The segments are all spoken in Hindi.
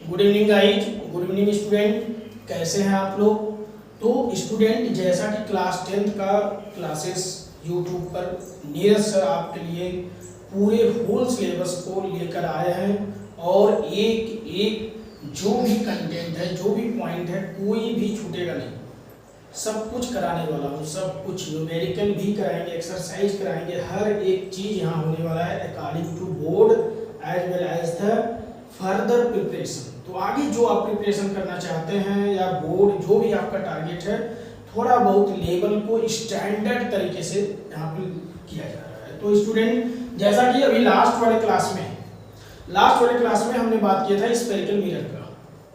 Good evening guys, good evening student. कैसे हैं आप लोग? तो स्टूडेंट, जैसा कि क्लास 10th का क्लासेस यूट्यूब पर नीरज सर आपके लिए पूरे होल सिलेबस को लेकर आए हैं और एक एक जो भी कंटेंट है, जो भी पॉइंट है, कोई भी छूटेगा नहीं। सब कुछ कराने वाला हूँ, सब कुछ न्यूमेरिकल भी कराएंगे, एक्सरसाइज कराएंगे, हर एक चीज़ यहाँ होने वाला है according to board as well as the further preparation. तो आगे जो आप प्रिपरेशन करना चाहते हैं या बोर्ड जो भी आपका टारगेट है, थोड़ा बहुत लेवल को स्टैंडर्ड तरीके से यहाँ पर किया जा रहा है। तो स्टूडेंट, जैसा कि अभी लास्ट वाले क्लास में हमने बात किया था स्फेरिकल मिरर का।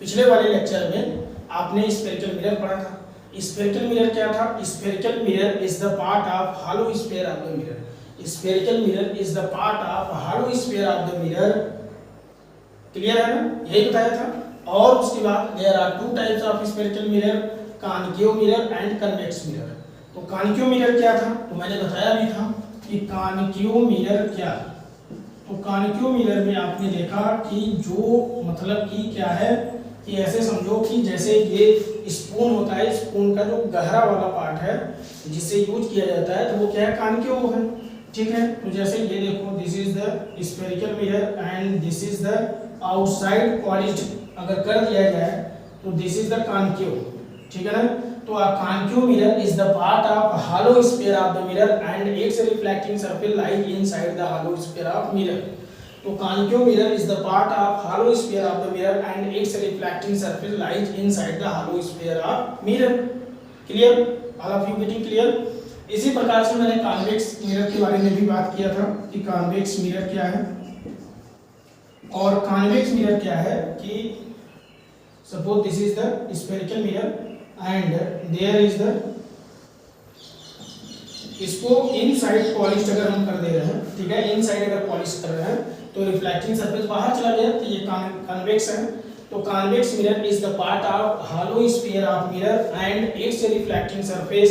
पिछले वाले लेक्चर में आपने स्फेरिकल मिरर पढ़ा था। स्फेरिकल मिरर क्या था? Spherical mirror is the part of hollow sphere of the mirror. Spherical mirror is the part of hollow sphere of the mirror. Clear है ना? यही बताया था। और उसके बाद there are two types of spherical mirror, concave mirror and convex mirror. तो कॉन्केव मिरर क्या था? तो मैंने बताया भी था कि कॉन्केव मिरर क्या। तो कॉन्केव मिरर में आपने देखा कि जो मतलब कि क्या है कि ऐसे समझो कि जैसे ये स्पून होता है, स्पून का जो गहरा वाला पार्ट है जिससे यूज किया जाता है, तो वो क्या है? कॉन्केव है। ठीक है, तो जैसे ये देखो, this is the spherical mirror and this is the outside polished अगर कर दिया जाए तो दिस इज द कॉन्केव। ठीक है ना? तो a concave mirror is the part of hollow sphere of the mirror and its reflecting surface lies inside the hollow sphere of mirror. तो concave mirror is the part of hollow sphere of the mirror and its reflecting surface lies inside the hollow sphere of mirror. Clear? All of you getting clear? इसी प्रकार से मैंने कॉन्वेक्स मिरर के बारे में भी बात किया था कि कॉन्वेक्स मिरर क्या है। और कॉन्वेक्स मिरर क्या है कि suppose this is the spherical mirror and there is the, इसको इनसाइड पॉलिश अगर हम कर दे रहे हैं, ठीक है, इनसाइड अगर पॉलिश कर रहे हैं तो रिफ्लेक्टिंग सरफेस बाहर चला गया, तो ये कॉन्वेक्स है। तो convex mirror is the part of hollow sphere of mirror and it's reflecting surface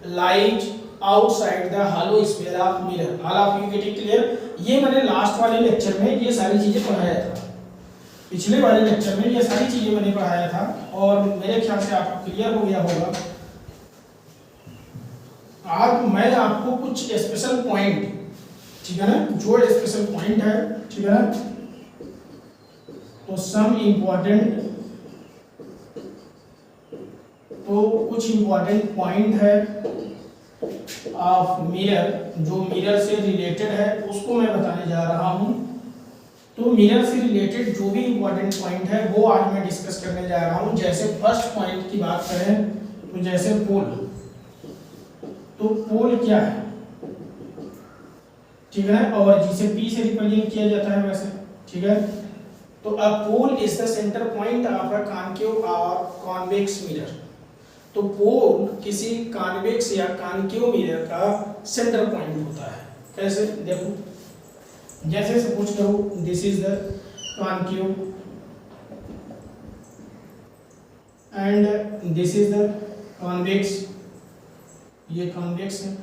lies outside the hollow sphere of mirror. All of you getting clear? ये मैंने लास्ट वाले लेक्चर में ये सारी चीजें पढ़ाया था। पिछले वाले लेक्चर में ये सारी चीजें मैंने पढ़ाया था और मेरे ख्याल से आपको क्लियर हो गया होगा। आज मैं आपको कुछ स्पेशल पॉइंट, ठीक है ना, जो स्पेशल पॉइंट है, ठीक है ना, तो कुछ इंपॉर्टेंट पॉइंट है ऑफ मिरर, जो मिरर से रिलेटेड है उसको मैं बताने जा रहा हूं। तो मिरर से रिलेटेड जो भी इंपॉर्टेंट पॉइंट है वो आज मैं डिस्कस करने जा रहा हूं। जैसे फर्स्ट पॉइंट की बात करें तो जैसे पोल, तो पोल क्या है? ठीक है, और जिसे P से रिप्रेजेंट किया जाता है वैसे, ठीक है। तो a pole is the centre point of a concave और कॉन्वेक्स मिरर। तो पोल किसी कॉन्वेक्स या कॉन्केव मिरर का सेंटर पॉइंट होता है। कैसे? देखो, जैसे सपोज करो this is the concave and this is the convex. ये कॉन्वेक्स है,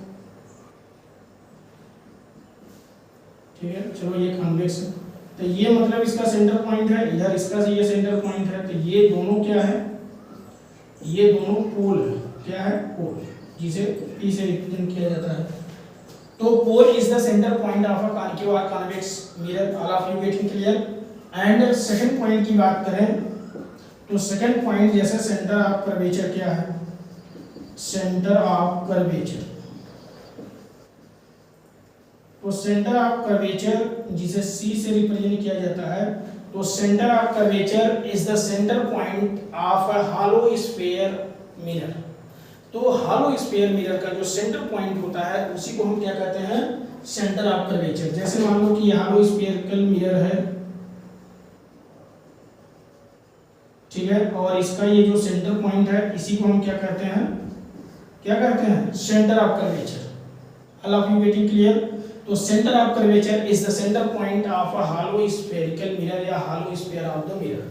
ठीक है, चलो ये कॉन्वेक्स है। तो ये मतलब इसका सेंटर पॉइंट है, इधर इसका ये सेंटर पॉइंट है। तो ये दोनों क्या है? ये दोनों पोल है। क्या है? पोल, जिसे P से रिप्रेजेंट किया जाता है। तो pole is the centre point of a concave और convex mirror. All of you getting clear? And second point की बात करें तो सेकंड पॉइंट जैसे सेंटर ऑफ कर्वेचर क्या है? Centre of curvature. तो सेंटर ऑफ कर्वेचर जिसे C से रिप्रेजेंट किया जाता है, तो centre of curvature is the centre point of a hollow sphere mirror. तो हॉलो स्फीयर मिरर का जो सेंटर पॉइंट होता है उसी को हम क्या कहते हैं? Centre of curvature. जैसे मान लो कि ये हॉलो स्फीयरिकल मिरर है, ठीक है, और इसका ये जो सेंटर पॉइंट है इसी को हम क्या कहते हैं? क्या कहते हैं? Centre of curvature. All of you getting clear? तो centre of curvature is the centre point of a hollow spherical mirror या hollow sphere of the mirror.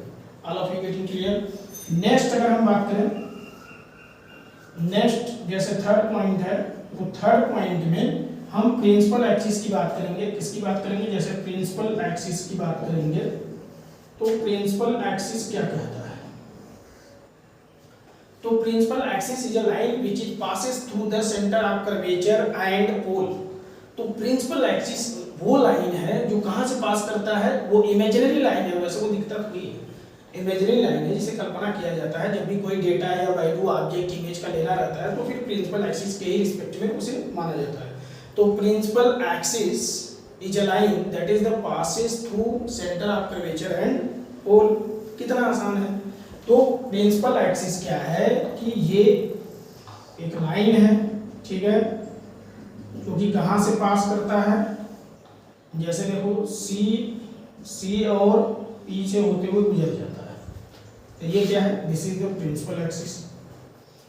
All of you getting clear? Next अगर हम बात करें, नेक्स्ट जैसे थर्ड पॉइंट है, तो थर्ड पॉइंट में हम प्रिंसिपल एक्सिस की बात करेंगे। किसकी बात करेंगे? जैसे प्रिंसिपल एक्सिस की बात करेंगे। तो प्रिंसिपल एक्सिस क्या कहता है? तो principal axis is a line which is passes through the centre of curvature and pole. तो प्रिंसिपल एक्सिस वो लाइन है जो कहां से पास करता है, वो इमेजिनरी लाइन है, वैसे वो दिखता थोड़ी है, इमेजिनरी लाइन है जिसे कल्पना किया जाता है जब भी कोई डेटा या वैल्यू ऑब्जेक्ट इमेज का लेना रहता है तो फिर प्रिंसिपल एक्सिस के ही रिस्पेक्ट में उसे माना जाता है। तो principal axis is a line that is the passes through centre of curvature and pole. कितना आसान है। तो प्रिंसिपल एक्सिस क्या है कि ये एक लाइन है, ठीक है, जो कि कहां से पास करता है, जैसे देखो सी और पी से होते हुए गुजर जाता है, तो ये क्या है, this is the principal axis.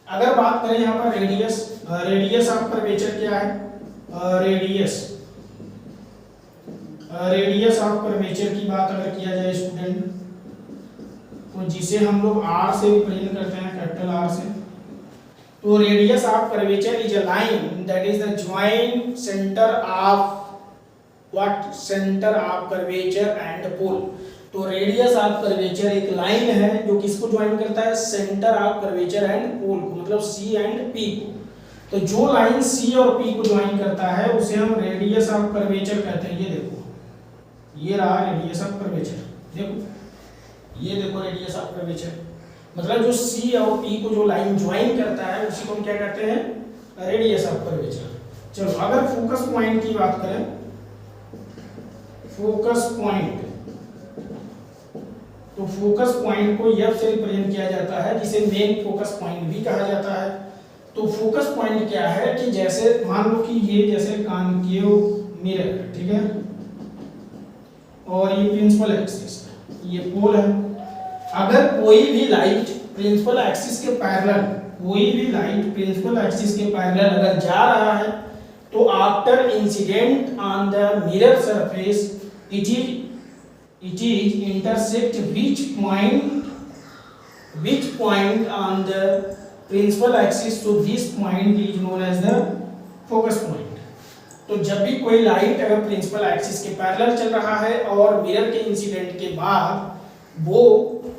अगर बात करें यहाँ पर रेडियस ऑफ कर्वेचर क्या है, रेडियस ऑफ कर्वेचर की बात अगर किया जाए स्टूडेंट, तो जिसे हम लोग r से रिप्रेजेंट करते हैं, कैपिटल R से, तो radius of curvature is a line that is the joint centre of what, centre of curvature and pole. तो रेडियस ऑफ कर्वेचर एक लाइन है जो किसको ज्वाइन करता है, centre of curvature and pole को, मतलब C एंड P को। तो जो लाइन C और P को ज्वाइन करता है उसे हम रेडियस ऑफ कर्वेचर कहते हैं। ये देखो, ये रहा रेडियस ऑफ कर्वेचर, देखो ये देखो रेडियस ऑफ कर्वेचर, मतलब जो C और P को जो लाइन ज्वाइन करता है उसी को हम क्या कहते हैं, रेडियस ऑफ कर्वेचर। चलो अगर फोकस पॉइंट की बात करें, फोकस पॉइंट, तो फोकस पॉइंट को F से रिप्रेजेंट किया जाता है जिसे मेन फोकस पॉइंट भी कहा जाता है। तो फोकस पॉइंट क्या है कि जैसे मान लो कि ये जैसे कॉन्केव मिरर, ठीक है, और ये प्रिंसिपल एक्सिस, ये पोल है। अगर कोई भी लाइट प्रिंसिपल एक्सिस के पैरेलल, कोई भी लाइट प्रिंसिपल एक्सिस के पैरेलल अगर जा रहा है तो after incident on the mirror surface it is intersect which point on the principal axis, so this point is known as the focus point। तो जब भी कोई लाइट अगर प्रिंसिपल एक्सिस के पैरेलल चल रहा है और मिरर के इंसिडेंट के बाद वो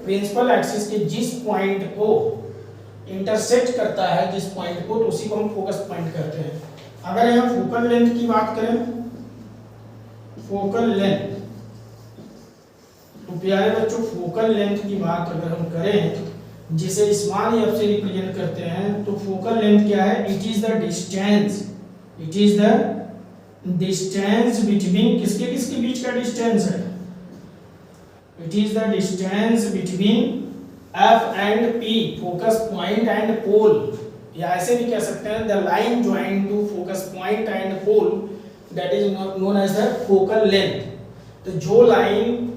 प्रिंसिपल एक्सिस के जिस पॉइंट को इंटरसेक्ट करता है, जिस पॉइंट को, तो उसी को हम फोकस पॉइंट कहते हैं। अगर यहाँ फोकल लेंथ की बात करें, फोकल लेंथ, तो प्यारे बच्चों फोकल लेंथ की बात अगर हम करें जिसे स्मॉल f से रिप्रेजेंट करते हैं, तो फोकल लेंथ क्या है, it is the distance, it is the distance between, किसके किसके बीच का डिस्टेंस है, it is the distance between F and P, focus point and pole, या ऐसे भी कह सकते हैं the line join to focus point and pole that is known as the focal length. तो जो लाइन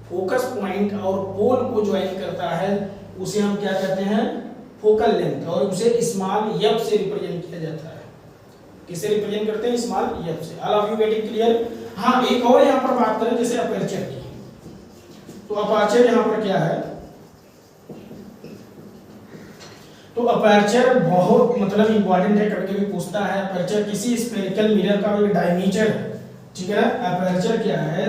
फोकस पॉइंट और पोल को ज्वाइन करता है उसे हम क्या कहते हैं, फोकल लेंथ, और उसे स्मॉल f से रिप्रेजेंट किया जाता है। किसे रिप्रेजेंट करते हैं, स्मॉल f से। All of you getting clear. हाँ, एक और यहाँ पर बात करें जैसे अपर्चर की, तो अपर्चर यहाँ पर क्या है, तो अपर्चर बहुत मतलब इंपॉर्टेंट है, कभी कभी पूछता है अपर्चर किसी स्फेरिकल मिरर का एक डायमीटर, ठीक है। अपर्चर क्या है,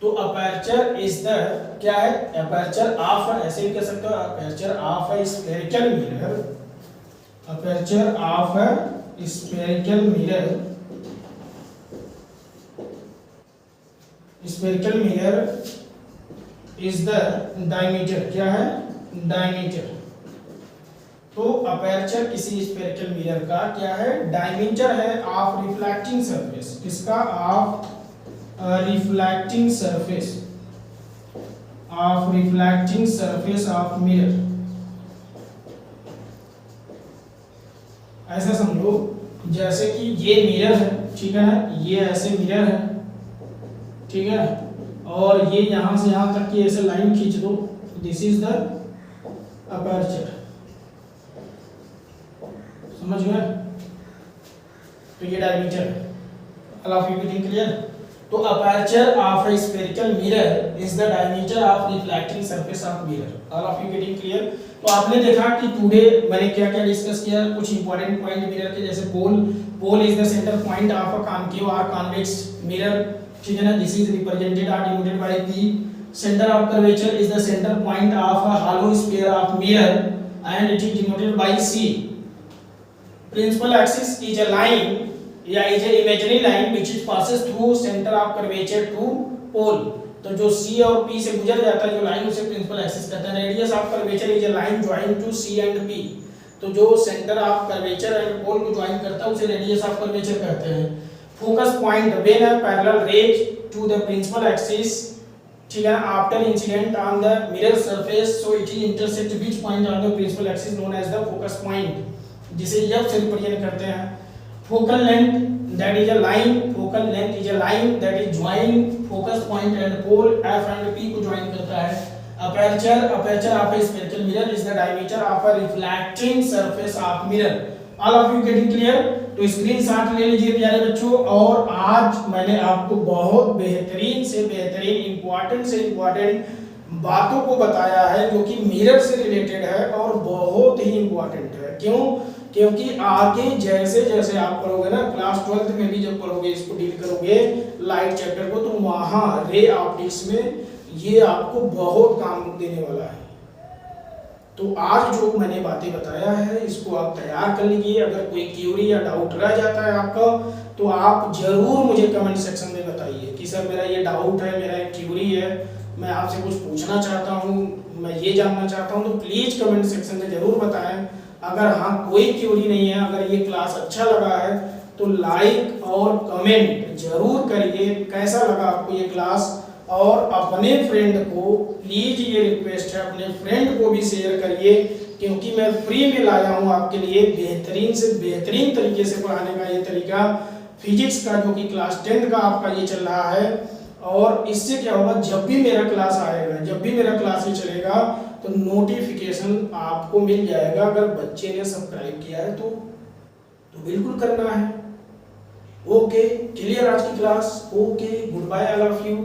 तो अपर्चर इज द क्या है, अपर्चर ऑफ, ऐसे भी कह सकते हो अपर्चर ऑफ है स्फेरिकल मिरर, अपर्चर ऑफ है spherical mirror, spherical mirror is the diameter, क्या है, डायमीटर। तो अपर्चर किसी स्फेरिकल मिरर का क्या है, डायमीटर है ऑफ रिफ्लेक्टिंग सरफेस, किसका, of reflecting surface, of reflecting surface of mirror. ऐसा समझो जैसे कि ये मिरर है, ठीक है, ये ऐसे मिरर है, ठीक है, और ये यहां से यहां तक की ऐसे लाइन खींच दो, दिस इज द अपर्चर, समझ गए। तो ये डायमीटर है। All of you getting clear. तो aperture of a spherical mirror is the diameter of reflecting surface of mirror. All of you getting clear? तो आपने देखा कि टुडे मैंने क्या क्या डिस्कस किया, कुछ इंपॉर्टेंट पॉइंट मिरर के, जैसे pole is the centre point of a concave और कॉन्वेक्स मिरर, ठीक है ना। दिस इज रिप्रेजेंटेड और denoted by P. Centre of curvature is the centre point of a hollow sphere of mirror and it is denoted by C. Principal axis is a line, is a imaginary line which passes through center of curvature to pole. तो जो C और P से गुजर जाता है जो लाइन, उसे प्रिंसिपल एक्सिस कहते हैं। Radius of curvature is a line join to C and P। तो जो centre of curvature and pole को ज्वाइन करता है उसे रेडियस ऑफ कर्वेचर कहते हैं। Focus point when a parallel rays to the principal axis, ठीक है, after incident on the mirror surface, so it is intersect which point on the principal axis known as the focus point, जिसे जब से रिप्रेजेंट करते हैं। Focal length that is a line, focal length is a line that is join focus point and pole F and P को ज्वाइन करता है। Aperture of a spherical mirror is the diameter of a reflecting surface of mirror. All of you getting clear? तो स्क्रीनशॉट ले लीजिए प्यारे बच्चों। और आज मैंने आपको बहुत बेहतरीन से बेहतरीन इंपॉर्टेंट से इंपॉर्टेंट बातों को बताया है जो कि मिरर से रिलेटेड है और बहुत ही इंपॉर्टेंट है। क्यों? क्योंकि आगे जैसे जैसे आप पढ़ोगे ना, क्लास 12th में भी जब पढ़ोगे, इसको डील करोगे लाइट चैप्टर को, तो वहाँ रे ऑप्टिक्स में ये आपको बहुत काम देने वाला है। तो आज जो मैंने बातें बताया है इसको आप तैयार कर लीजिए। अगर कोई क्यूरी या डाउट रह जाता है आपका तो आप जरूर मुझे कमेंट सेक्शन में बताइए कि सर मेरा ये डाउट है, मेरा एक क्यूरी है, मैं आपसे कुछ पूछना चाहता हूँ, मैं ये जानना चाहता हूँ, तो प्लीज कमेंट सेक्शन में जरूर बताएं। अगर हाँ कोई क्यूरी नहीं है, अगर ये क्लास अच्छा लगा है तो लाइक और कमेंट जरूर करिए कैसा लगा आपको ये क्लास। और अपने फ्रेंड को प्लीज ये रिक्वेस्ट है, अपने फ्रेंड को भी शेयर करिए, क्योंकि मैं फ्री में लाया हूँ आपके लिए बेहतरीन से बेहतरीन तरीके से पढ़ाने का ये तरीका फिजिक्स का, जो कि क्लास 10 का आपका ये चल रहा है। और इससे क्या होगा, जब भी मेरा क्लास आएगा, जब भी मेरा क्लास ये चलेगा तो नोटिफिकेशन आपको मिल जाएगा। अगर बच्चे ने सब्सक्राइब किया है तो बिल्कुल करना है। ओके, क्लियर आज की class? Okay, good bye all of you.